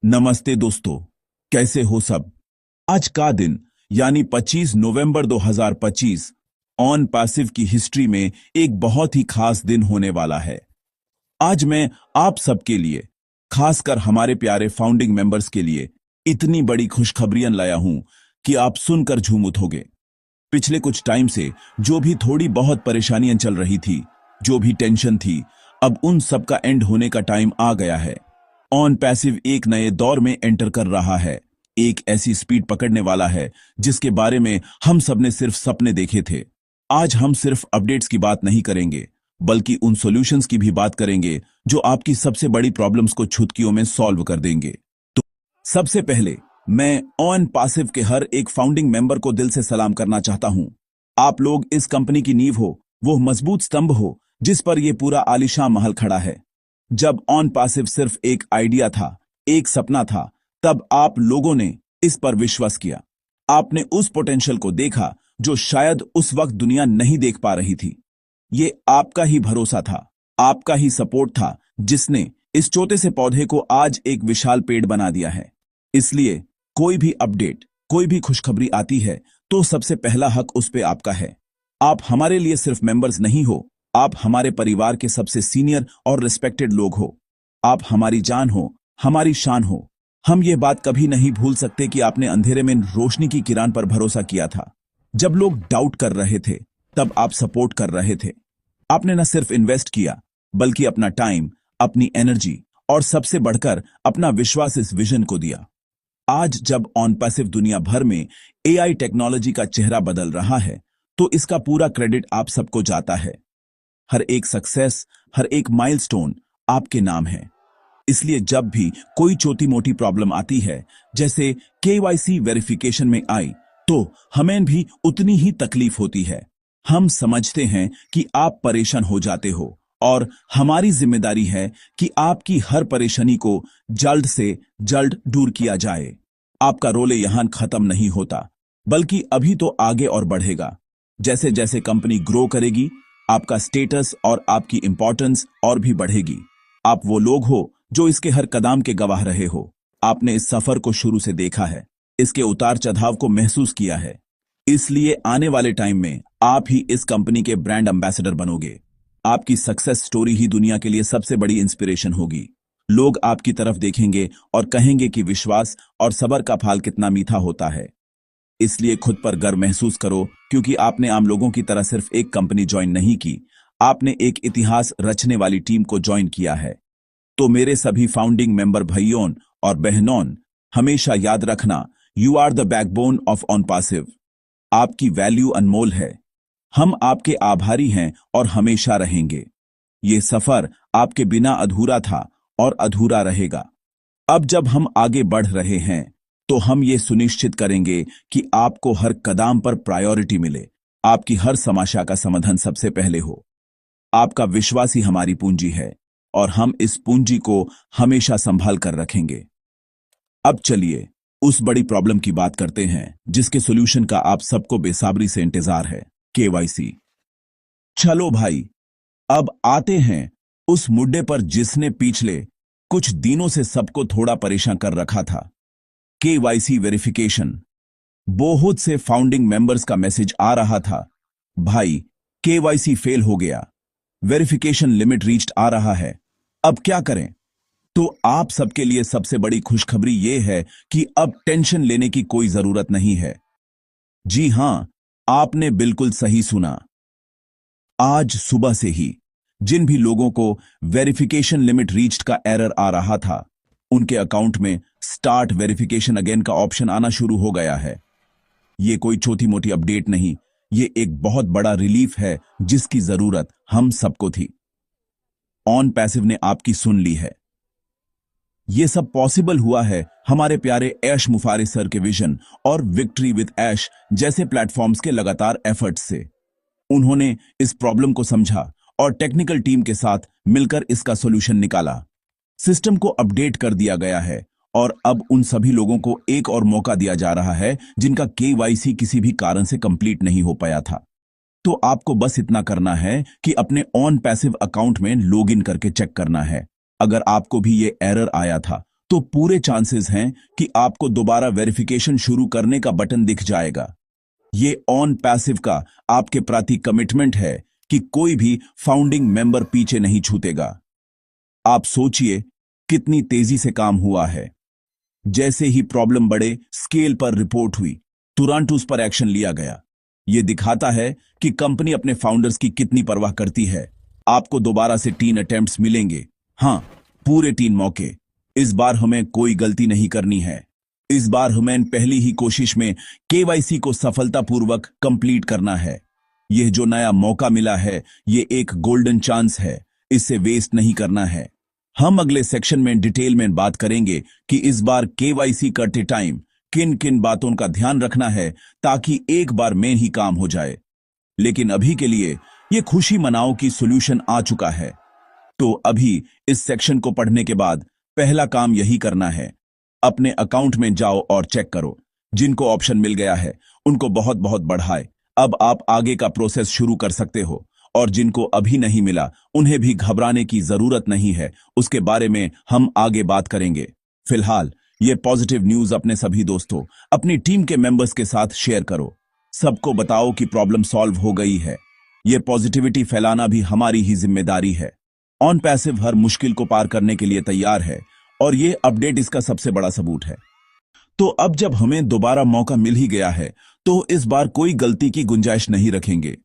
नमस्ते दोस्तों, कैसे हो सब। आज का दिन यानी 25 नवंबर 2025 ऑन पैसिव की हिस्ट्री में एक बहुत ही खास दिन होने वाला है। आज मैं आप सबके लिए, खासकर हमारे प्यारे फाउंडिंग मेंबर्स के लिए इतनी बड़ी खुशखबरियां लाया हूं कि आप सुनकर झूम उठोगे। पिछले कुछ टाइम से जो भी थोड़ी बहुत परेशानियां चल रही थी, जो भी टेंशन थी, अब उन सब का एंड होने का टाइम आ गया है। ऑन पैसिव एक नए दौर में एंटर कर रहा है, एक ऐसी स्पीड पकड़ने वाला है जिसके बारे में हम सबने सिर्फ सपने देखे थे। आज हम सिर्फ अपडेट्स की बात नहीं करेंगे, बल्कि उन सॉल्यूशंस की भी बात करेंगे जो आपकी सबसे बड़ी प्रॉब्लम्स को चुटकियों में सॉल्व कर देंगे। तो सबसे पहले मैं ऑन पैसिव के हर एक फाउंडिंग मेंबर को दिल से सलाम करना चाहता हूं। आप लोग इस कंपनी की नींव हो, वो मजबूत स्तंभ हो जिस पर यह पूरा आलीशान महल खड़ा है। जब ऑन पैसिव सिर्फ एक आइडिया था, एक सपना था, तब आप लोगों ने इस पर विश्वास किया। आपने उस पोटेंशियल को देखा जो शायद उस वक्त दुनिया नहीं देख पा रही थी। ये आपका ही भरोसा था, आपका ही सपोर्ट था जिसने इस छोटे से पौधे को आज एक विशाल पेड़ बना दिया है। इसलिए कोई भी अपडेट, कोई भी खुशखबरी आती है तो सबसे पहला हक उस पे आपका है। आप हमारे लिए सिर्फ मेंबर्स नहीं हो, आप हमारे परिवार के सबसे सीनियर और रिस्पेक्टेड लोग हो। आप हमारी जान हो, हमारी शान हो। हम ये बात कभी नहीं भूल सकते कि आपने अंधेरे में रोशनी की किरण पर भरोसा किया था। जब लोग डाउट कर रहे थे, तब आप सपोर्ट कर रहे थे। आपने न सिर्फ इन्वेस्ट किया, बल्कि अपना टाइम, अपनी एनर्जी और सबसे बढ़कर अपना विश्वास इस विजन को दिया। आज जब ऑन पैसिव दुनिया भर में एआई टेक्नोलॉजी का चेहरा बदल रहा है, तो इसका पूरा क्रेडिट आप सबको जाता है। हर एक सक्सेस, हर एक माइलस्टोन आपके नाम है। इसलिए जब भी कोई छोटी मोटी प्रॉब्लम आती है, जैसे केवाईसी वेरिफिकेशन में आई, तो हमें भी उतनी ही तकलीफ होती है। हम समझते हैं कि आप परेशान हो जाते हो और हमारी जिम्मेदारी है कि आपकी हर परेशानी को जल्द से जल्द दूर किया जाए। आपका रोल यहां खत्म नहीं होता, बल्कि अभी तो आगे और बढ़ेगा। जैसे जैसे कंपनी ग्रो करेगी, आपका स्टेटस और आपकी इंपॉर्टेंस और भी बढ़ेगी। आप वो लोग हो जो इसके हर कदम के गवाह रहे हो। आपने इस सफर को शुरू से देखा है, इसके उतार चढ़ाव को महसूस किया है। इसलिए आने वाले टाइम में आप ही इस कंपनी के ब्रांड एम्बेसडर बनोगे। आपकी सक्सेस स्टोरी ही दुनिया के लिए सबसे बड़ी इंस्पिरेशन होगी। लोग आपकी तरफ देखेंगे और कहेंगे कि विश्वास और सब्र का फल कितना मीठा होता है। इसलिए खुद पर गर्व महसूस करो, क्योंकि आपने आम लोगों की तरह सिर्फ एक कंपनी ज्वाइन नहीं की, आपने एक इतिहास रचने वाली टीम को ज्वाइन किया है। तो मेरे सभी फाउंडिंग मेंबर भाइयों और बहनों, हमेशा याद रखना, you are the backbone of on passive. आपकी वैल्यू अनमोल है। हम आपके आभारी हैं और हमेशा रहेंगे। ये सफर आपके बिना अधूरा था और अधूरा रहेगा। अब जब हम आगे बढ़ रहे हैं, तो हम ये सुनिश्चित करेंगे कि आपको हर कदम पर प्रायोरिटी मिले, आपकी हर समस्या का समाधान सबसे पहले हो। आपका विश्वास ही हमारी पूंजी है और हम इस पूंजी को हमेशा संभाल कर रखेंगे। अब चलिए उस बड़ी प्रॉब्लम की बात करते हैं जिसके सॉल्यूशन का आप सबको बेसब्री से इंतजार है, केवाईसी। चलो भाई, अब आते हैं उस मुद्दे पर जिसने पिछले कुछ दिनों से सबको थोड़ा परेशान कर रखा था, केवाईसी वेरिफिकेशन। बहुत से फाउंडिंग मेंबर्स का मैसेज आ रहा था, भाई केवाईसी फेल हो गया, वेरिफिकेशन लिमिट रीच्ड आ रहा है, अब क्या करें। तो आप सबके लिए सबसे बड़ी खुशखबरी यह है कि अब टेंशन लेने की कोई जरूरत नहीं है। जी हां, आपने बिल्कुल सही सुना। आज सुबह से ही जिन भी लोगों को वेरिफिकेशन लिमिट रीच्ड का एरर आ रहा था, उनके अकाउंट में स्टार्ट वेरिफिकेशन अगेन का ऑप्शन आना शुरू हो गया है। ये कोई छोटी मोटी अपडेट नहीं, ये एक बहुत बड़ा रिलीफ है जिसकी जरूरत हम सबको थी। ऑन पैसिव ने आपकी सुन ली है। ये सब पॉसिबल हुआ है हमारे प्यारे ऐश मुफारिस सर के विजन और विक्ट्री विद ऐश जैसे प्लेटफॉर्म्स के लगातार एफर्ट्स से। उन्होंने इस प्रॉब्लम को समझा और टेक्निकल टीम के साथ मिलकर इसका सॉल्यूशन निकाला। सिस्टम को अपडेट कर दिया गया है और अब उन सभी लोगों को एक और मौका दिया जा रहा है जिनका केवाईसी किसी भी कारण से कंप्लीट नहीं हो पाया था। तो आपको बस इतना करना है कि अपने ऑन पैसिव अकाउंट में लॉगिन करके चेक करना है। अगर आपको भी ये एरर आया था, तो पूरे चांसेस हैं कि आपको दोबारा वेरिफिकेशन शुरू करने का बटन दिख जाएगा। ये ऑन पैसिव का आपके प्रति कमिटमेंट है कि कोई भी फाउंडिंग मेंबर पीछे नहीं छूटेगा। आप सोचिए कितनी तेजी से काम हुआ है। जैसे ही प्रॉब्लम बड़े स्केल पर रिपोर्ट हुई, तुरंत उस पर एक्शन लिया गया। यह दिखाता है कि कंपनी अपने फाउंडर्स की कितनी परवाह करती है। आपको दोबारा से 3 अटेम्प्ट्स मिलेंगे। हाँ, पूरे 3 मौके। इस बार हमें कोई गलती नहीं करनी है। इस बार हमें पहली ही कोशिश में केवाईसी को सफलतापूर्वक कंप्लीट करना है। यह जो नया मौका मिला है, यह एक गोल्डन चांस है। इसे वेस्ट नहीं करना है। हम अगले सेक्शन में डिटेल में बात करेंगे कि इस बार केवाईसी करते टाइम किन किन बातों का ध्यान रखना है ताकि एक बार में ही काम हो जाए। लेकिन अभी के लिए यह खुशी मनाओ कि सॉल्यूशन आ चुका है। तो अभी इस सेक्शन को पढ़ने के बाद पहला काम यही करना है, अपने अकाउंट में जाओ और चेक करो। जिनको ऑप्शन मिल गया है उनको बहुत बहुत बढ़ाए। अब आप आगे का प्रोसेस शुरू कर सकते हो, और जिनको अभी नहीं मिला उन्हें भी घबराने की जरूरत नहीं है। उसके बारे में हम आगे बात करेंगे। फिलहाल ये पॉजिटिव न्यूज अपने सभी दोस्तों, अपनी टीम के मेंबर्स के साथ शेयर करो। सबको बताओ कि प्रॉब्लम सॉल्व हो गई है। ये पॉजिटिविटी फैलाना भी हमारी ही जिम्मेदारी है। ऑन पैसिव हर मुश्किल को पार करने के लिए तैयार है, और ये अपडेट इसका सबसे बड़ा सबूत है। तो अब जब हमें दोबारा मौका मिल ही गया है, तो इस बार कोई गलती की गुंजाइश नहीं रखेंगे।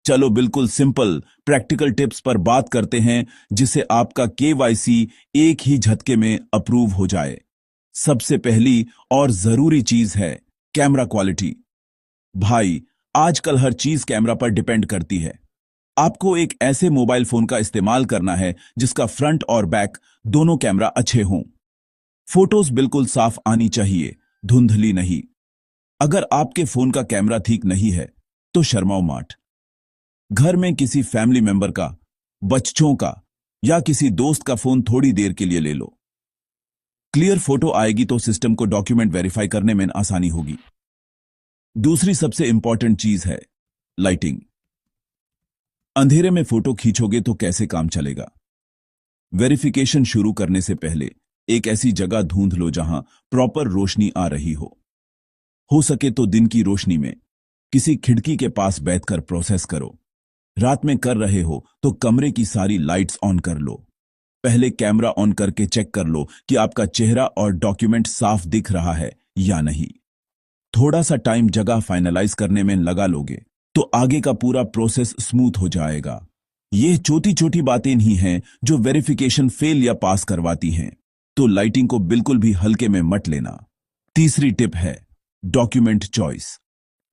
चलो बिल्कुल सिंपल प्रैक्टिकल टिप्स पर बात करते हैं, जिससे आपका केवाईसी एक ही झटके में अप्रूव हो जाए। सबसे पहली और जरूरी चीज है कैमरा क्वालिटी। भाई, आजकल हर चीज कैमरा पर डिपेंड करती है। आपको एक ऐसे मोबाइल फोन का इस्तेमाल करना है जिसका फ्रंट और बैक दोनों कैमरा अच्छे हों। फोटोज बिल्कुल साफ आनी चाहिए, धुंधली नहीं। अगर आपके फोन का कैमरा ठीक नहीं है तो शर्माओ मत। घर में किसी फैमिली मेंबर का, बच्चों का या किसी दोस्त का फोन थोड़ी देर के लिए ले लो। क्लियर फोटो आएगी तो सिस्टम को डॉक्यूमेंट वेरीफाई करने में आसानी होगी। दूसरी सबसे इंपॉर्टेंट चीज है लाइटिंग। अंधेरे में फोटो खींचोगे तो कैसे काम चलेगा। वेरिफिकेशन शुरू करने से पहले एक ऐसी जगह ढूंढ लो जहां प्रॉपर रोशनी आ रही हो सके तो दिन की रोशनी में किसी खिड़की के पास बैठकर प्रोसेस करो। रात में कर रहे हो तो कमरे की सारी लाइट्स ऑन कर लो। पहले कैमरा ऑन करके चेक कर लो कि आपका चेहरा और डॉक्यूमेंट साफ दिख रहा है या नहीं। थोड़ा सा टाइम जगह फाइनलाइज करने में लगा लोगे तो आगे का पूरा प्रोसेस स्मूथ हो जाएगा। ये छोटी छोटी बातें ही हैं जो वेरिफिकेशन फेल या पास करवाती हैं, तो लाइटिंग को बिल्कुल भी हल्के में मत लेना। तीसरी टिप है डॉक्यूमेंट चॉइस।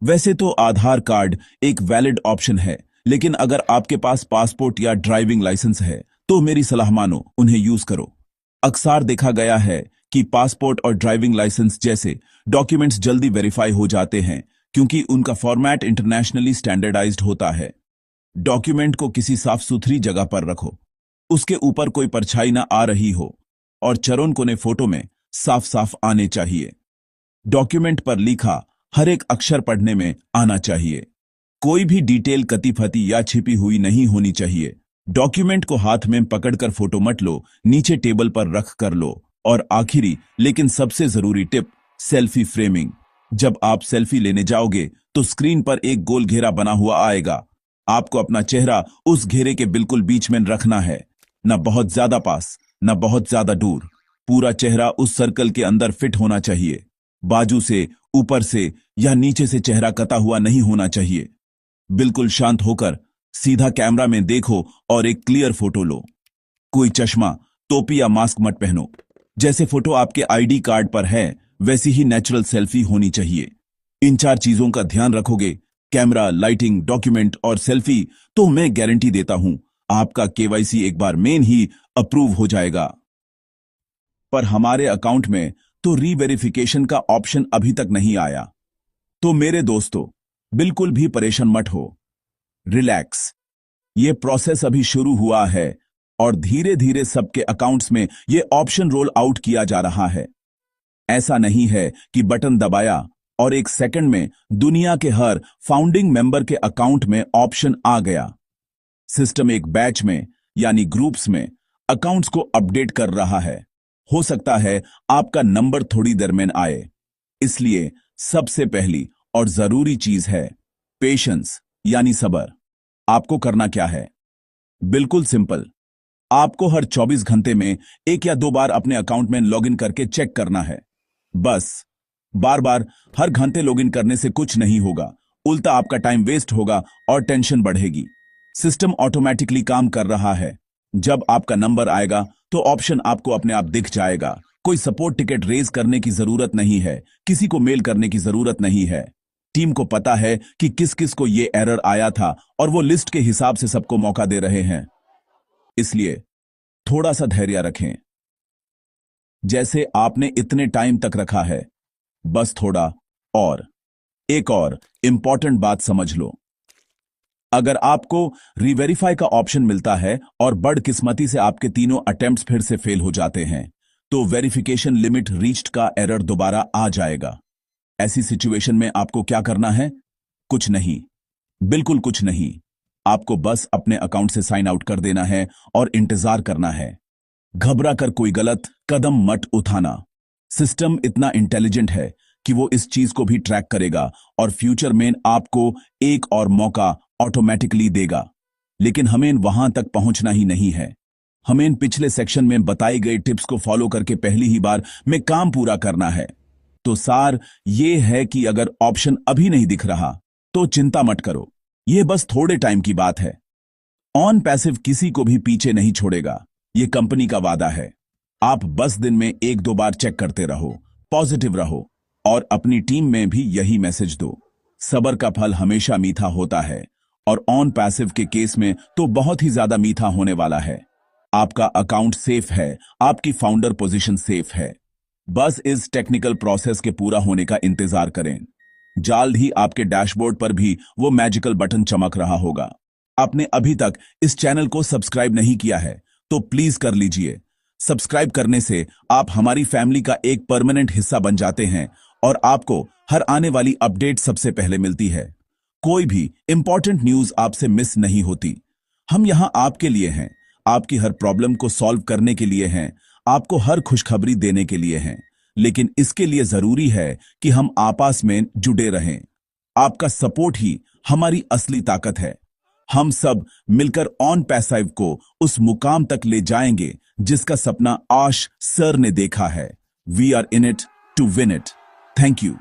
वैसे तो आधार कार्ड एक वैलिड ऑप्शन है, लेकिन अगर आपके पास पासपोर्ट या ड्राइविंग लाइसेंस है तो मेरी सलाह मानो, उन्हें यूज करो। अक्सर देखा गया है कि पासपोर्ट और ड्राइविंग लाइसेंस जैसे डॉक्यूमेंट्स जल्दी वेरीफाई हो जाते हैं क्योंकि उनका फॉर्मेट इंटरनेशनली स्टैंडर्डाइज्ड होता है। डॉक्यूमेंट को किसी साफ सुथरी जगह पर रखो, उसके ऊपर कोई परछाई ना आ रही हो, और चरों कोने फोटो में साफ साफ आने चाहिए। डॉक्यूमेंट पर लिखा हर एक अक्षर पढ़ने में आना चाहिए। कोई भी डिटेल कती-फती या छिपी हुई नहीं होनी चाहिए। डॉक्यूमेंट को हाथ में पकड़कर फोटो मत लो, नीचे टेबल पर रख कर लो। और आखिरी लेकिन सबसे जरूरी टिप, सेल्फी फ्रेमिंग। जब आप सेल्फी लेने जाओगे तो स्क्रीन पर एक गोल घेरा बना हुआ आएगा। आपको अपना चेहरा उस घेरे के बिल्कुल बीच में रखना है, न बहुत ज्यादा पास न बहुत ज्यादा दूर। पूरा चेहरा उस सर्कल के अंदर फिट होना चाहिए। बाजू से, ऊपर से या नीचे से चेहरा कटा हुआ नहीं होना चाहिए। बिल्कुल शांत होकर सीधा कैमरा में देखो और एक क्लियर फोटो लो। कोई चश्मा, टोपी या मास्क मत पहनो। जैसे फोटो आपके आईडी कार्ड पर है वैसी ही नेचुरल सेल्फी होनी चाहिए। इन 4 चीजों का ध्यान रखोगे, कैमरा, लाइटिंग, डॉक्यूमेंट और सेल्फी, तो मैं गारंटी देता हूं आपका केवाईसी एक बार मेन ही अप्रूव हो जाएगा। पर हमारे अकाउंट में तो रीवेरिफिकेशन का ऑप्शन अभी तक नहीं आया। तो मेरे दोस्तों, बिल्कुल भी परेशान मत हो। रिलैक्स, ये प्रोसेस अभी शुरू हुआ है और धीरे धीरे सबके अकाउंट्स में ये ऑप्शन रोल आउट किया जा रहा है। ऐसा नहीं है कि बटन दबाया और एक सेकंड में दुनिया के हर फाउंडिंग मेंबर के अकाउंट में ऑप्शन आ गया। सिस्टम एक बैच में यानी ग्रुप्स में अकाउंट्स को अपडेट कर रहा है। हो सकता है आपका नंबर थोड़ी देर में आए। इसलिए सबसे पहली और जरूरी चीज है पेशेंस, यानी सब्र। आपको करना क्या है? बिल्कुल सिंपल। आपको हर 24 घंटे में 1 या 2 बार अपने अकाउंट में लॉगिन करके चेक करना है। बस। बार बार हर घंटे लॉगिन करने से कुछ नहीं होगा, उल्टा आपका टाइम वेस्ट होगा और टेंशन बढ़ेगी। सिस्टम ऑटोमेटिकली काम कर रहा है। जब आपका नंबर आएगा तो ऑप्शन आपको अपने आप दिख जाएगा। कोई सपोर्ट टिकट रेज करने की जरूरत नहीं है, किसी को मेल करने की जरूरत नहीं है। टीम को पता है कि किस किस को ये एरर आया था और वो लिस्ट के हिसाब से सबको मौका दे रहे हैं। इसलिए थोड़ा सा धैर्य रखें, जैसे आपने इतने टाइम तक रखा है। बस थोड़ा और। एक और इंपॉर्टेंट बात समझ लो, अगर आपको रीवेरीफाई का ऑप्शन मिलता है और बदकिस्मती से आपके तीनों अटेम्प्ट्स फिर से फेल हो जाते हैं, तो वेरिफिकेशन लिमिट रीच्ड का एरर दोबारा आ जाएगा। ऐसी सिचुएशन में आपको क्या करना है? कुछ नहीं, बिल्कुल कुछ नहीं। आपको बस अपने अकाउंट से साइन आउट कर देना है और इंतजार करना है। घबरा कर कोई गलत कदम मत उठाना। सिस्टम इतना इंटेलिजेंट है कि वो इस चीज को भी ट्रैक करेगा और फ्यूचर में आपको एक और मौका ऑटोमेटिकली देगा। लेकिन हमें वहां तक पहुंचना ही नहीं है। हमें पिछले सेक्शन में बताई गई टिप्स को फॉलो करके पहली ही बार में काम पूरा करना है। तो सार ये है कि अगर ऑप्शन अभी नहीं दिख रहा तो चिंता मत करो, ये बस थोड़े टाइम की बात है। ऑन पैसिव किसी को भी पीछे नहीं छोड़ेगा, ये कंपनी का वादा है। आप बस दिन में 1-2 बार चेक करते रहो, पॉजिटिव रहो और अपनी टीम में भी यही मैसेज दो। सब्र का फल हमेशा मीठा होता है और ऑन पैसिव के केस में तो बहुत ही ज्यादा मीठा होने वाला है। आपका अकाउंट सेफ है, आपकी फाउंडर पोजीशन सेफ है। बस इस टेक्निकल प्रोसेस के पूरा होने का इंतजार करें। जल्द ही आपके डैशबोर्ड पर भी वो मैजिकल बटन चमक रहा होगा। आपने अभी तक इस चैनल को सब्सक्राइब नहीं किया है तो प्लीज कर लीजिए। सब्सक्राइब करने से आप हमारी फैमिली का एक परमानेंट हिस्सा बन जाते हैं और आपको हर आने वाली अपडेट सबसे पहले मिलती है। कोई भी इंपॉर्टेंट न्यूज आपसे मिस नहीं होती। हम यहां आपके लिए हैं, आपकी हर प्रॉब्लम को सॉल्व करने के लिए हैं, आपको हर खुशखबरी देने के लिए हैं। लेकिन इसके लिए जरूरी है कि हम आपस में जुड़े रहें। आपका सपोर्ट ही हमारी असली ताकत है। हम सब मिलकर ऑन पैसिव को उस मुकाम तक ले जाएंगे जिसका सपना आश सर ने देखा है। We are in it to win it. Thank you.